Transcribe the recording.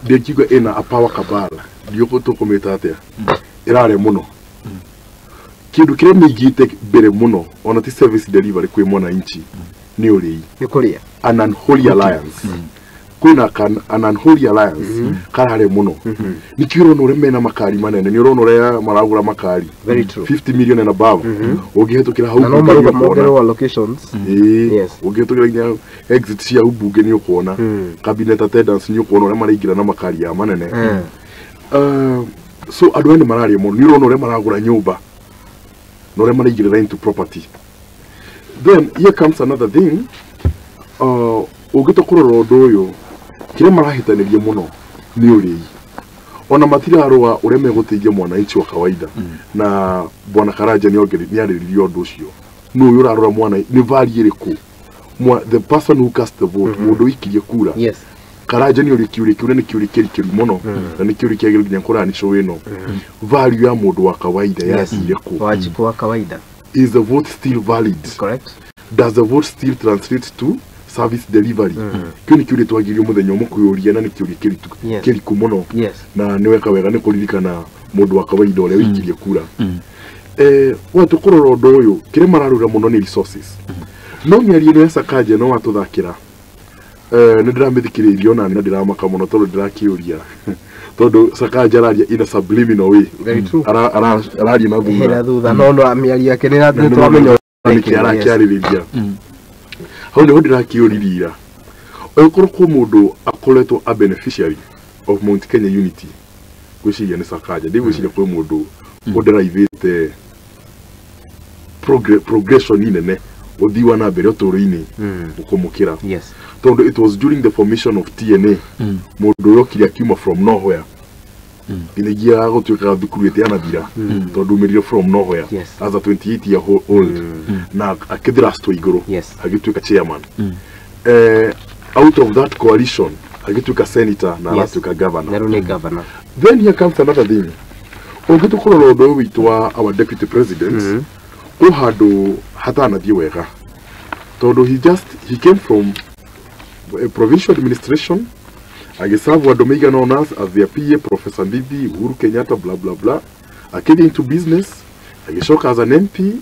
Dekigo ena apawa kabala dioko to kometate irare muno kindu kire migite bere muno ona ti service delivery kwe mwana inchi ni uri nikulia an unholy alliance kwina an unholy alliance karare muno nikiro no remena makari manene ni rono rea maragura makari very true 50 million and above ogehetokira hau no locations yes ogehetokira exit cia ubuge ni ukona cabinet attendance ni ukona ore marigira na makari ya manene so adwene marari muno ni rono ore maragura nyumba no ore marigira into property. Then here comes another thing ugitokurora ndoyo kire marahitanirie muno ni uri ona matiraro wa ureme guteithia mwananchi wa kawaida na bwana Karaja ni ogeri ni ariririo ndu ucio no urarora mwana ni vari iriku the person who cast the vote mundu ikirie kura yes Karaja ni uri kiure ni kiuri kiri muno na ni kiuri kiagiri nya kurani show ino value ya mundu wa kawaida ya iriku wajibu wa kawaida. Is the vote still valid? Correct. Does the vote still translate to service delivery? Kuni kiuri twagirio muthenya umwe kuyuria na ni kiuri kiri kumuno na niweka wega ni kuririkana mundu wa kawaida ule wikirie kura watu kurora ndu uyu kire mararura muno ni resources no nyari ni Sakaja no watuthakira ni ndiramithikiririo na ni ndiramaka muno tondu ndirakiuria tondu Sakaja araria in a subliminal way. Very true. Araria na thutha no amiari yake ni twamenya ni kiaririria hau ni ndirakiurira okorwo ko mundu akoretwo a beneficiary of Mount Kenya Unity gwiciria ni Sakaja ndigwiciria kwa mundu uderivate progression inene uthiwa na mbere uturo-ini ukumukira tondu it was during the formation of TNA mundu yokiri akiuma from nowhere inagia gutuika thukuru ete anathira tondu merio from nowhere as a 28 year old na akithira sto iguru agituika chairman out of that coalition agituika senator na agituika governor. Then here comes another thing ogitukorora ndu witu wa our deputy president ko hado hatana thie wega tondu he came from a provincial administration agisavu andu maigana ona as their PA Professor Ndidi Uhuru Kenyatta blah blah blah akidi into business agishoka as an MP